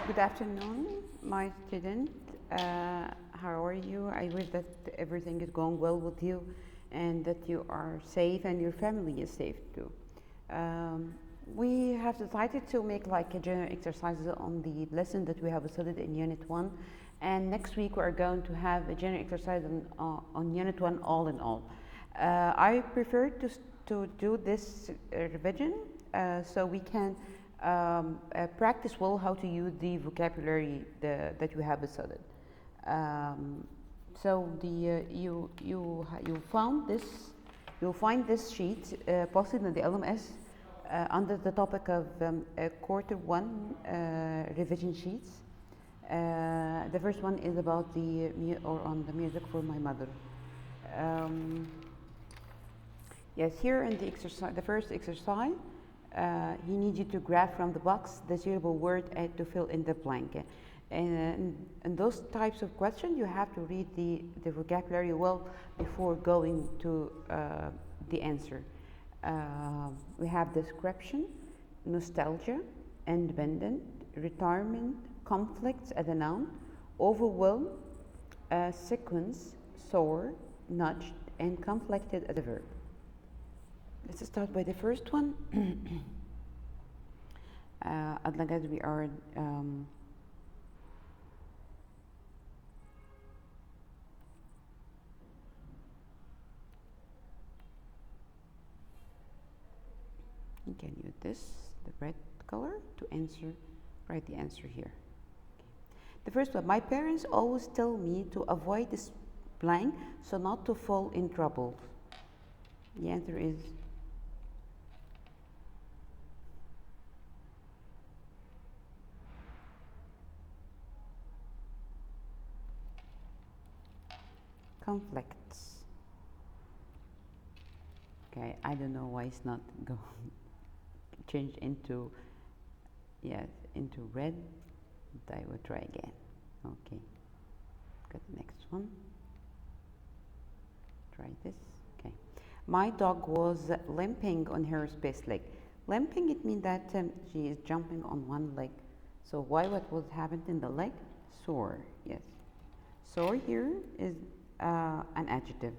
Good afternoon, my student. How are you? I wish that everything is going well with you and that you are safe and your family is safe too. Um, we have decided to make like a general exercises on the lesson that we have studied in Unit 1, and next week we are going to have a general exercise on Unit 1 all in all. I prefer to do this revision so we can practice well how to use the vocabulary that we have studied. So you found this, you'll find this sheet posted in the LMS under the topic of quarter one revision sheets. The first one is about the on the music for my mother. Yes, here in the exercise, the first exercise, he needs you to grab from the box the suitable word to fill in the blank. And those types of questions, you have to read the vocabulary well before going to the answer. We have description, nostalgia, independent, retirement, conflicts as a noun, overwhelm, sequence, sore, nudged, and conflicted as a verb. Let's start by the first one. As long as we are you can use this, the red color, to write the answer here. The first one, my parents always tell me to avoid this blank so not to fall in trouble. The answer is conflicts. Okay, I don't know why it's not going changed into into red, but I will try again. Okay, got the next one. Try this. Okay, my dog was limping on her space leg. Limping, it means that she is jumping on one leg. So why what was happened in the leg? Sore. Yes, sore here is an adjective.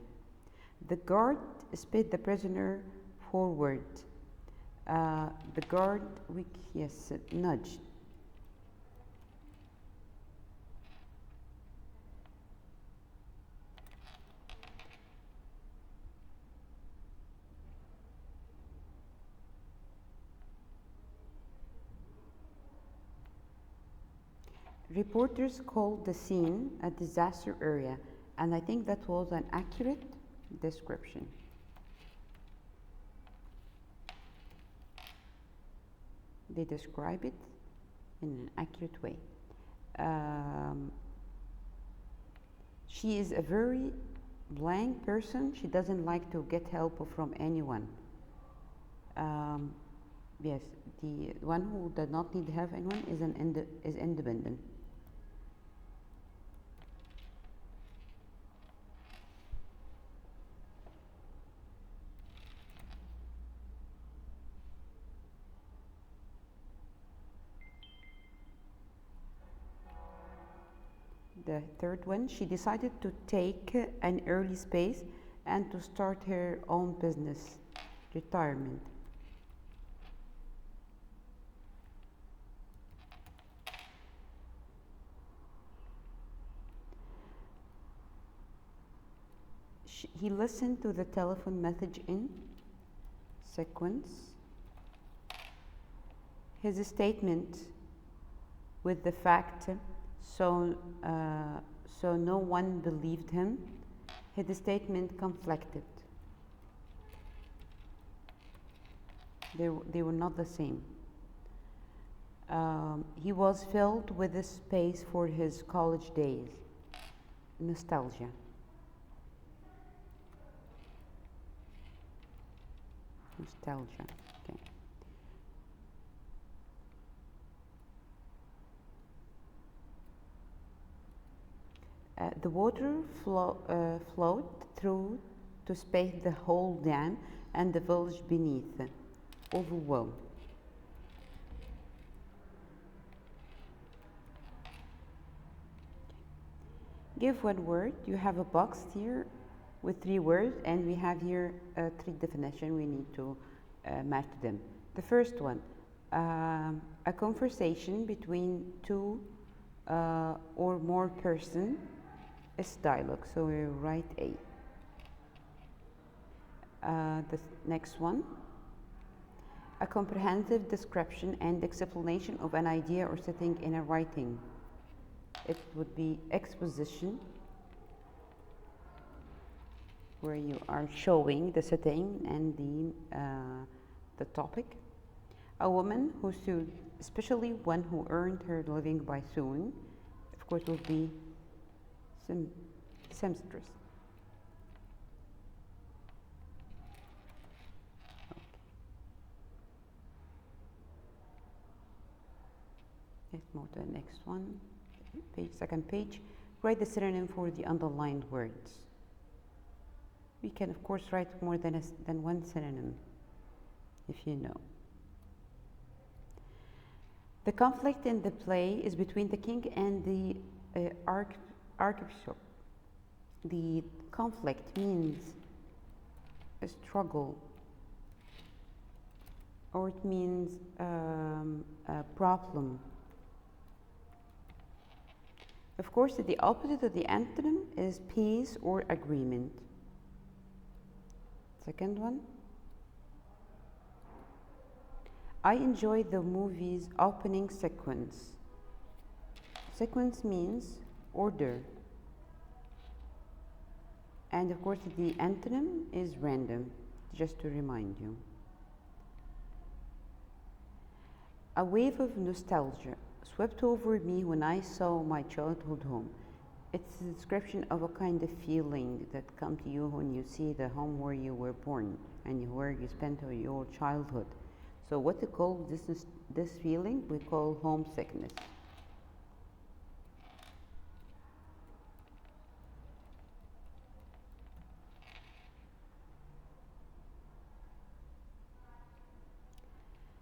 The guard sped the prisoner forward. The guard, nudged. Reporters called the scene a disaster area, and I think that was an accurate description. They describe it in an accurate way. She is a very blank person. She doesn't like to get help from anyone. Yes, the one who does not need help anyone is independent. The third one, she decided to take an early space and to start her own business, retirement. He listened to the telephone message in sequence. His statement with the fact so no one believed him. His statement conflicted. They were not the same. He was filled with a space for his college days. Nostalgia. Nostalgia. Okay. The water flowed through to space the whole dam and the village beneath. Overwhelmed. give one word, you have a box here with 3 words, and we have here 3 definitions we need to match them. The first one, a conversation between 2 or more person is dialogue, so we write A. The next one, a comprehensive description and explanation of an idea or setting in a writing. It would be exposition, where you are showing the setting and the topic. A woman who sewed, especially one who earned her living by sewing, of course, will be seamstress. Let's move to the next one. Second page. Write the synonym for the underlined words. We can, of course, write more than one synonym, if you know. The conflict in the play is between the king and the archbishop. The conflict means a struggle, or it means a problem. Of course, the opposite of the antonym is peace or agreement. Second one. I enjoy the movie's opening sequence. Sequence means order. And of course, the antonym is random, just to remind you. A wave of nostalgia swept over me when I saw my childhood home. It's a description of a kind of feeling that comes to you when you see the home where you were born and where you spent your childhood. So what we call this feeling, we call homesickness.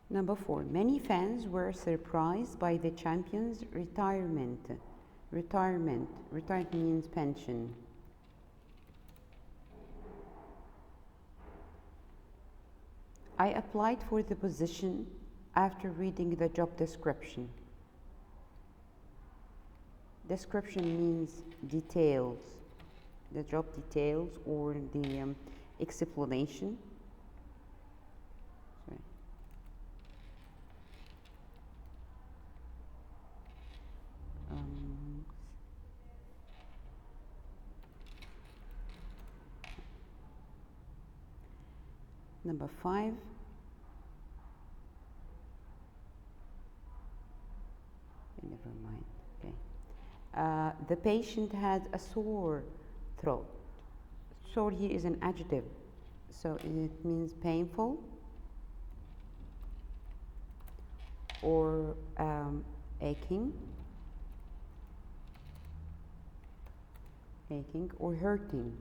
Number 4, many fans were surprised by the champion's retirement. Retirement means pension. I applied for the position after reading the job description. Description means details, the job details or the explanation. Number 5. Never mind. Okay. The patient had a sore throat. Sore here is an adjective, so it means painful or aching or hurting.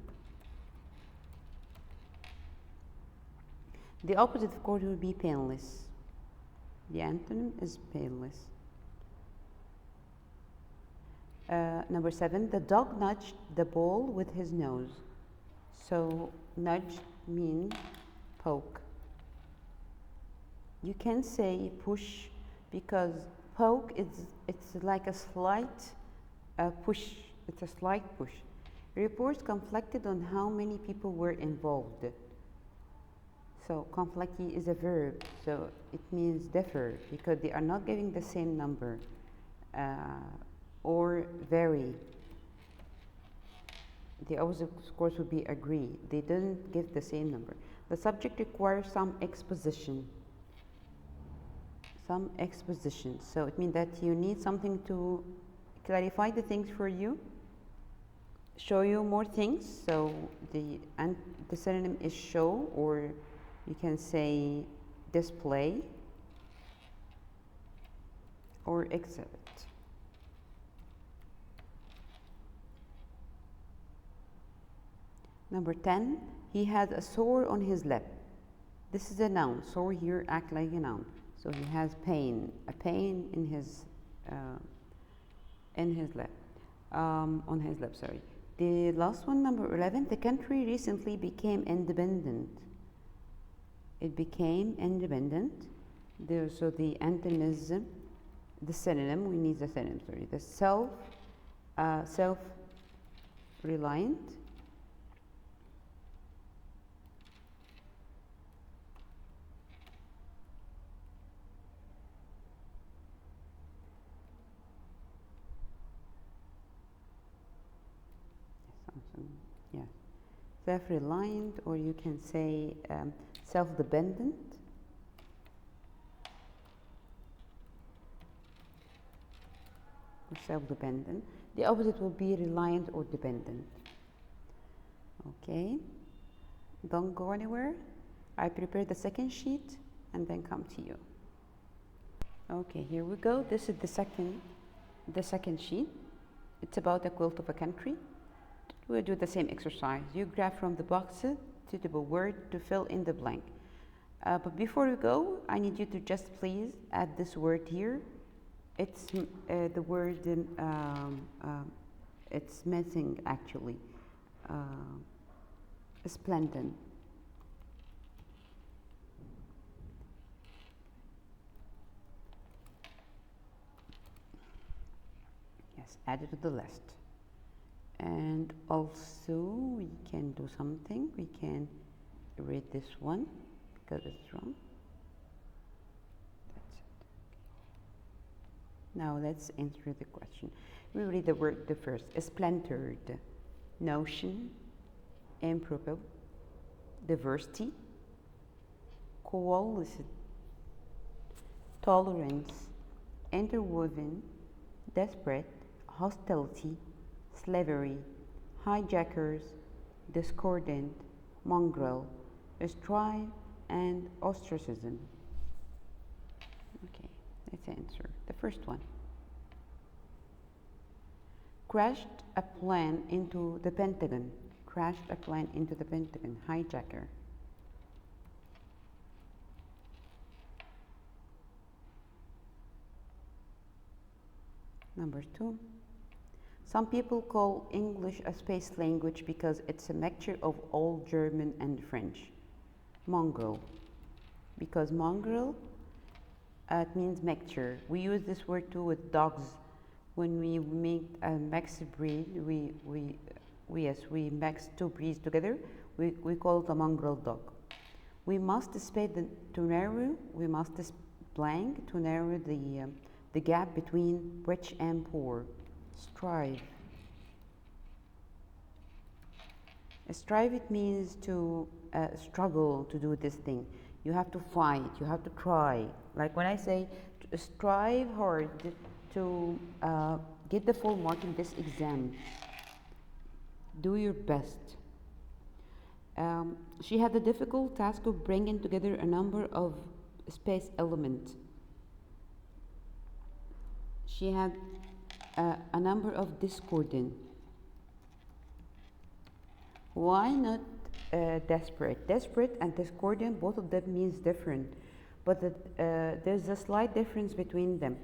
The opposite, of course, would be painless. The antonym is painless. Number 7, the dog nudged the ball with his nose. So nudge means poke. You can say push because poke it's like a slight push. It's a slight push. Reports conflicted on how many people were involved. So conflicting is a verb, so it means differ because they are not giving the same number or vary. The opposite, of course, would be agree. They didn't give the same number. The subject requires some exposition. So it means that you need something to clarify the things for you, show you more things. So the synonym is show, or you can say display or exhibit. Number 10, he had a sore on his lip. This is a noun. Sore here act like a noun. So he has pain, a pain in his lip. on his lips, sorry. The last one, number 11, the country recently became independent. It became independent. So the antonym is the synonym, we need the synonym, sorry. The self-reliant. Yeah, self-reliant, or you can say self-dependent. Or self-dependent. The opposite will be reliant or dependent. Okay, don't go anywhere. I prepare the second sheet and then come to you. Okay, here we go. This is the second sheet. It's about the quilt of a country. We'll do the same exercise. You grab from the box a suitable word to fill in the blank. But before we go, I need you to just please add this word here. It's the word, it's missing actually. Splendid. Yes, add it to the list. And also we can do something. We can read this one because it's wrong. That's it. Now let's answer the question. We read the word the first. Splintered, notion, improbable, diversity, coalesced, tolerance, interwoven, desperate, hostility, slavery, hijackers, discordant, mongrel, strife, and ostracism. Okay, let's answer the first one. Crashed a plane into the Pentagon. Crashed a plane into the Pentagon. Hijacker. Number 2. Some people call English a space language because it's a mixture of Old German and French. Mongrel. Because mongrel it means mixture. We use this word too with dogs. When we make a mixed breed, we mix two breeds together. We call it a mongrel dog. We must space to narrow. We must blank to narrow the gap between rich and poor. Strive. Strive, it means to struggle to do this thing. You have to fight, you have to try. Like when I say strive hard to get the full mark in this exam. Do your best. She had the difficult task of bringing together a number of space elements. She had a number of discordant. Why not desperate? Desperate and discordant, both of them means different, but there's a slight difference between them.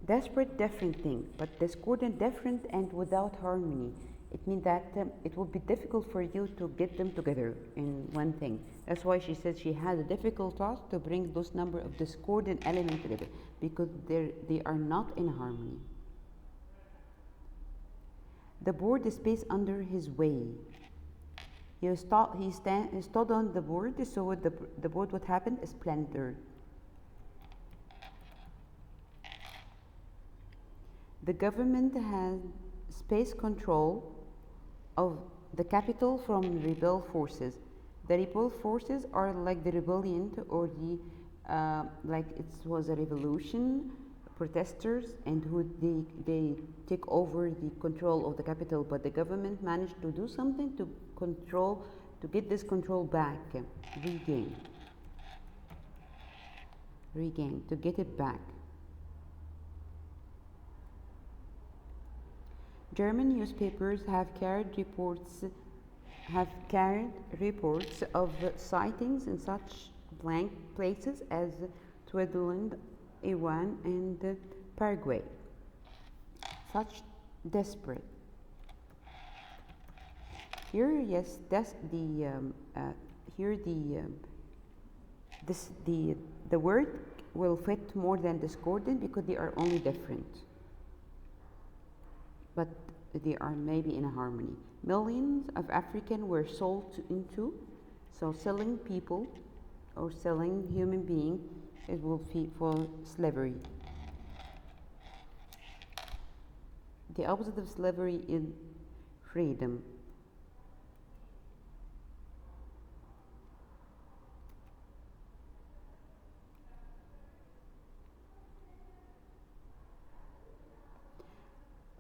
Desperate, different thing, but discordant, different and without harmony. It means that it will be difficult for you to get them together in one thing. That's why she said she had a difficult task to bring those number of discordant elements together, because they are not in harmony. The board is placed under his way. He stood on the board, so the board would happen is splintered. The government has space control of the capital from rebel forces. The rebel forces are like the rebellion or the like it was a revolution, protesters, and who they take over the control of the capital, but the government managed to do something to get this control back, regain, to get it back. German newspapers have carried reports of sightings in such blank places as Switzerland, Iran, and Paraguay. Such desperate, Here, yes, that's the here this the word will fit more than discordant because they are only different, but they are maybe in a harmony. Millions of African were sold into, so selling people or selling human being, it will be for slavery. The opposite of slavery is freedom.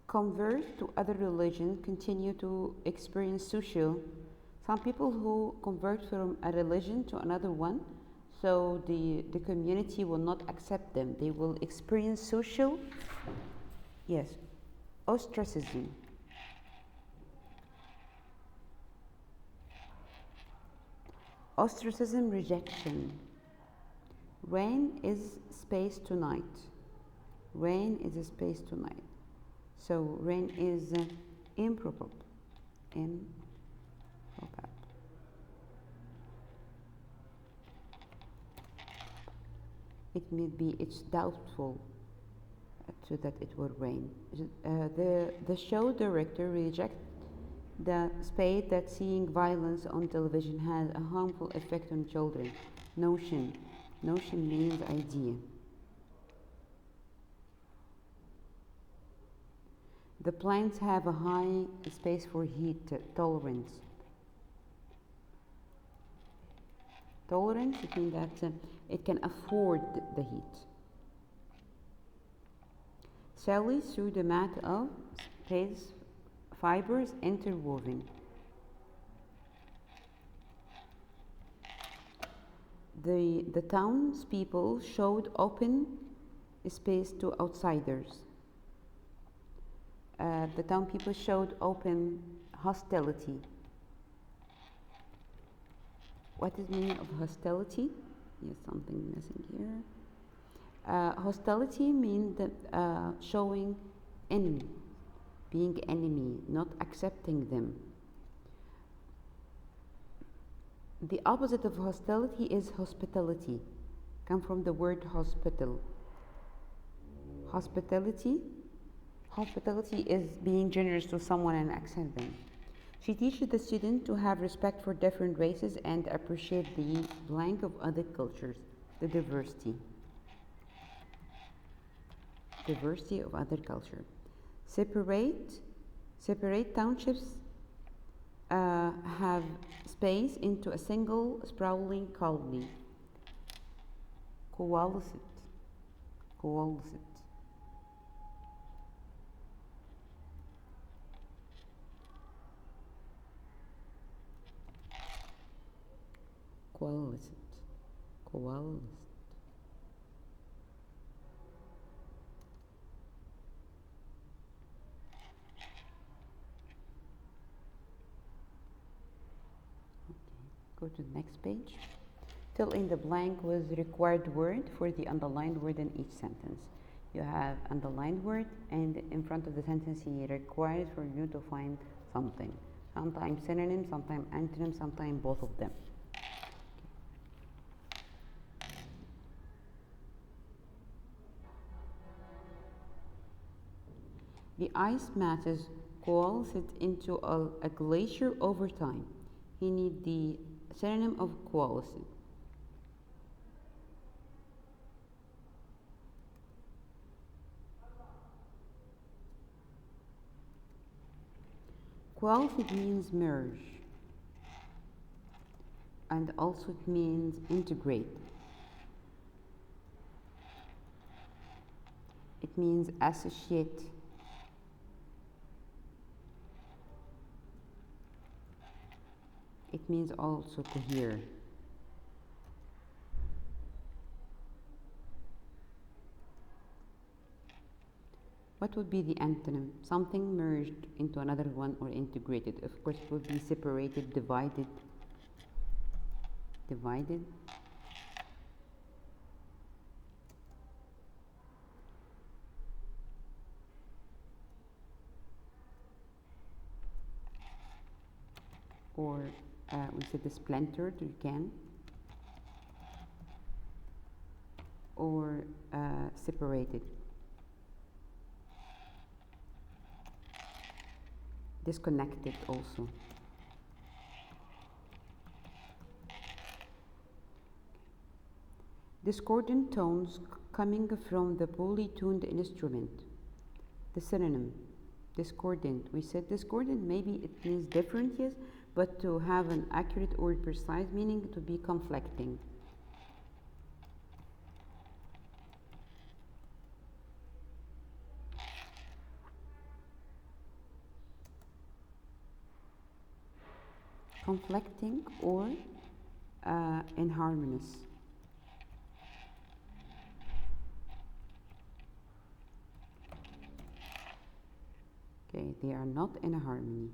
Converts to other religions continue to experience social. Some people who convert from a religion to another one, so the community will not accept them. They will experience social, yes, ostracism. Ostracism, rejection. Rain is space tonight. Rain is a space tonight. So rain is improbable. Improbable. It may be, it's doubtful so that it will rain. The show director rejects the spade that seeing violence on television has a harmful effect on children. Notion. Notion means idea. The plants have a high space for heat tolerance. Tolerance, it means that it can afford the heat. Sally through the mat of space fibers interwoven. The townspeople showed open space to outsiders. The town people showed open hostility. What is the meaning of hostility? Yes, something missing here. Hostility means that showing enemy, being enemy, not accepting them. The opposite of hostility is hospitality. Come from the word hospital. Hospitality is being generous to someone and accept them. She teaches the student to have respect for different races and appreciate the blank of other cultures, the diversity. Diversity of other culture. Separate townships have space into a single sprawling colony. Coalescent. Coalescent. Go to the next page. Fill in the blank with the required word for the underlined word in each sentence. You have underlined word, and in front of the sentence he requires for you to find something. Sometimes synonym, sometimes antonym, sometimes both of them. The ice masses coalesced into a glacier over time. He needs the synonym of coalescent. Coalescent means merge, and also it means integrate. It means associate. It means also cohere. What would be the antonym? Something merged into another one or integrated. Of course, it would be separated, divided. or we said the splintered, you can, or separated. Disconnected also. Discordant tones coming from the poorly tuned instrument. The synonym, discordant. We said discordant, maybe it means different, yes, but to have an accurate or precise meaning, to be conflicting. Conflicting or inharmonious. Okay, they are not in a harmony.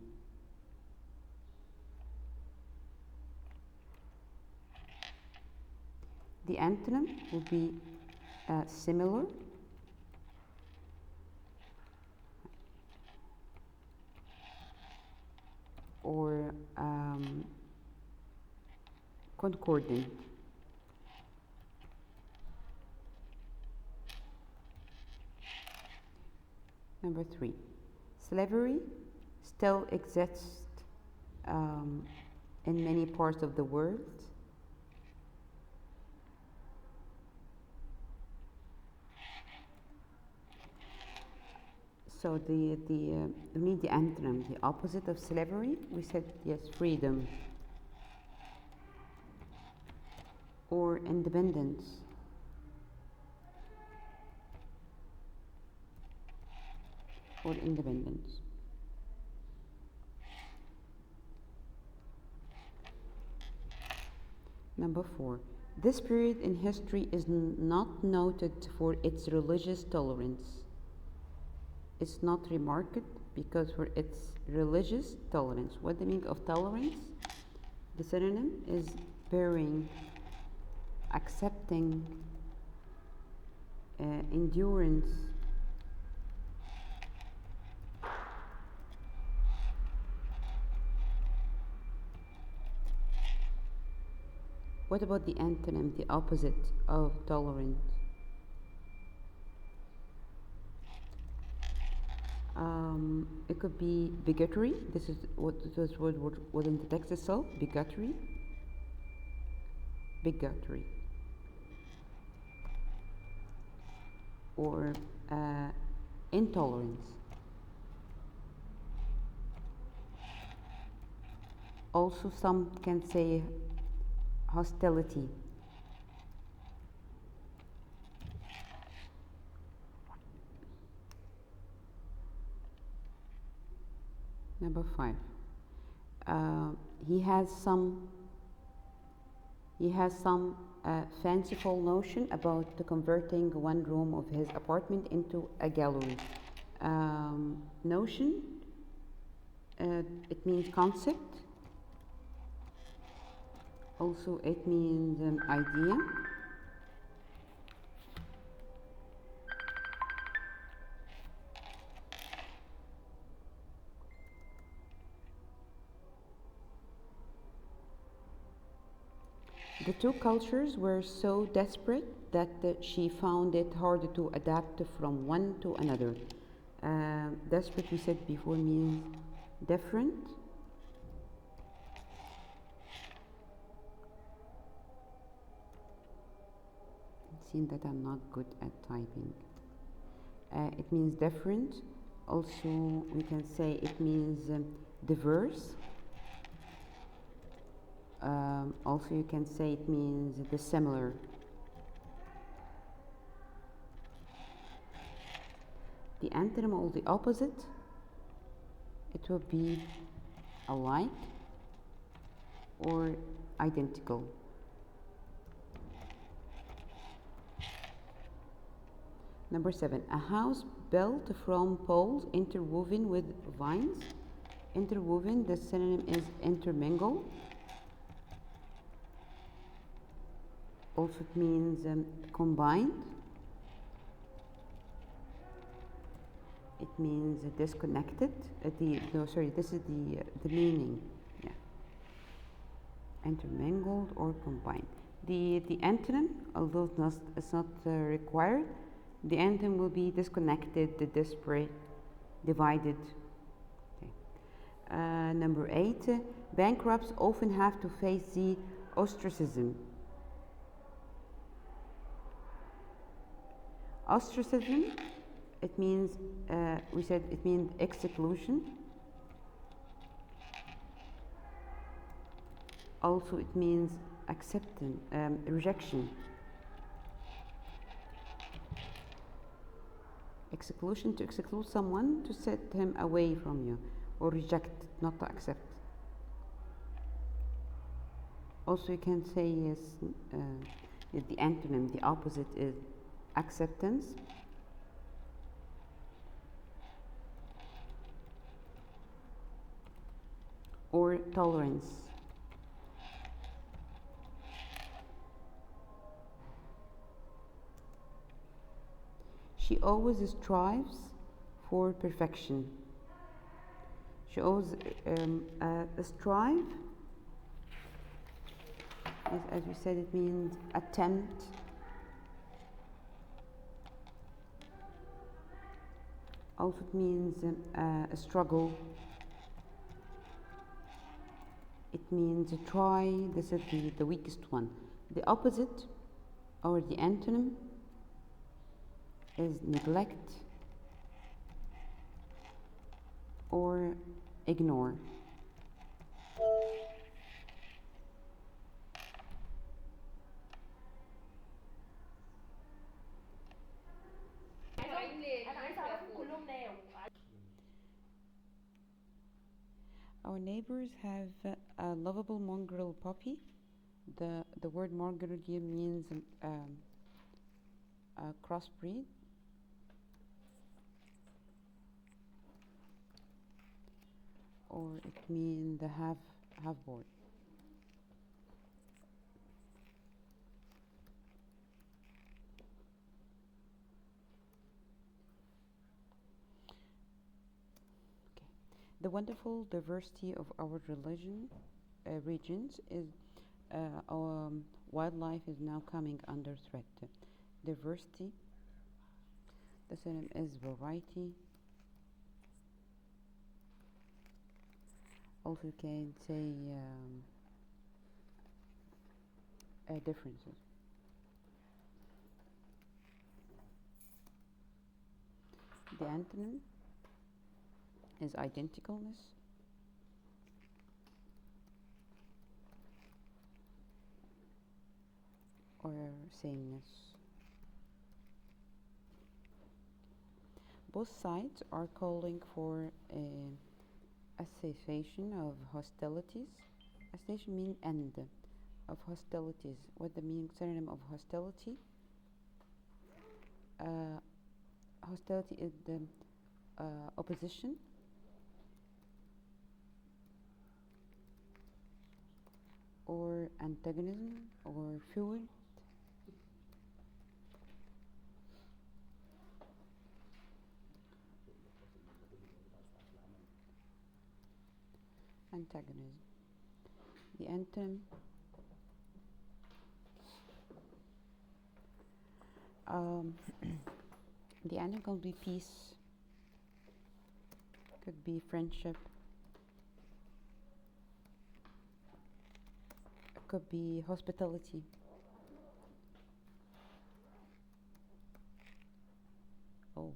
The antonym will be similar, or concordant. Number 3, slavery still exists in many parts of the world. So we need the antonym, the opposite of slavery. We said yes, freedom or independence. Or independence. Number 4, this period in history is not noted for its religious tolerance. It's not remarked because for its religious tolerance. What the meaning of tolerance? The synonym is bearing, accepting, endurance. What about the antonym, the opposite of tolerant? It could be bigotry. This is what this word was in the text itself. Bigotry. Bigotry. Or intolerance. Also, some can say hostility. Number 5. He has some fanciful notion about converting one room of his apartment into a gallery. Notion, it means concept. Also, it means idea. The two cultures were so desperate that she found it hard to adapt from one to another. Desperate, we said before, means different. It seems that I'm not good at typing. It means different. Also, we can say it means diverse. Also, you can say it means dissimilar. The antonym or the opposite, it will be alike or identical. Number 7, a house built from poles interwoven with vines. Interwoven, the synonym is intermingle. Also, it means combined. It means disconnected. This is the meaning. Yeah. intermingled or combined. The antonym, although it's not required, the antonym will be disconnected, disparate, divided. Okay. Number 8, bankrupts often have to face the ostracism. Ostracism, it means, we said it means exclusion. Also, it means acceptance, rejection. Exclusion, to exclude someone, to set him away from you, or reject, not to accept. Also, you can say yes, the antonym, the opposite is acceptance. Or tolerance. She always strives for perfection. She always strive, as we said, it means attempt. Also, it means a struggle. It means try. This is the weakest one. The opposite, or the antonym, is neglect or ignore. Our neighbors have a lovable mongrel puppy. The word mongrel here means a crossbreed. Or it means the half-board. Okay. The wonderful diversity of our regions is our wildlife is now coming under threat. Diversity. The synonym is variety. Also, you can say differences. The antonym is identicalness. Or sameness. Both sides are calling for a cessation of hostilities. A cessation means end of hostilities. What the meaning synonym of hostility? Hostility is the opposition. Or antagonism or feud. Antagonism. The antonym the antonym could be peace, could be friendship, it could be hospitality. Oh.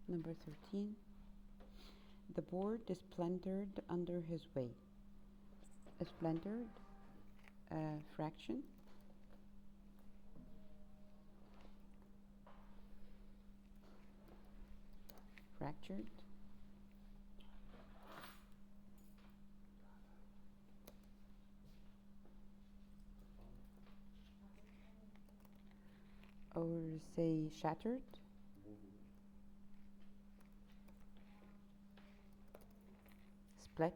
Number 13. The board is splintered under his weight. A splintered, fraction. Fractured. Or say shattered. Split.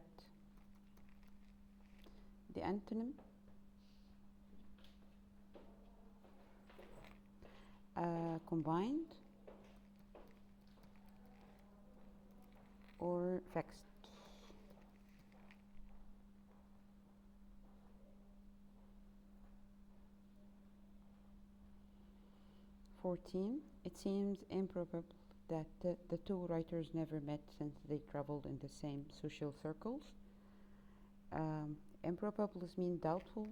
The antonym combined or fixed. 14. It seems improbable that the two writers never met since they traveled in the same social circles. Improbable means doubtful.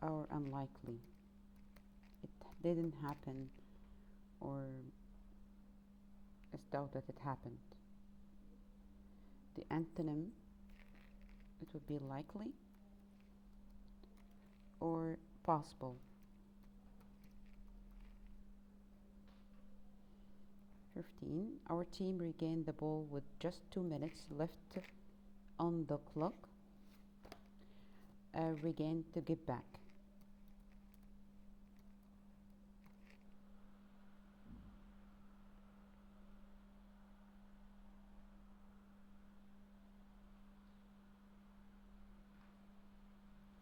Or unlikely. It didn't happen, or it's doubt that it happened. The antonym, it would be likely or possible. 15. Our team regained the ball with just 2 minutes left on the clock. Regained to give back.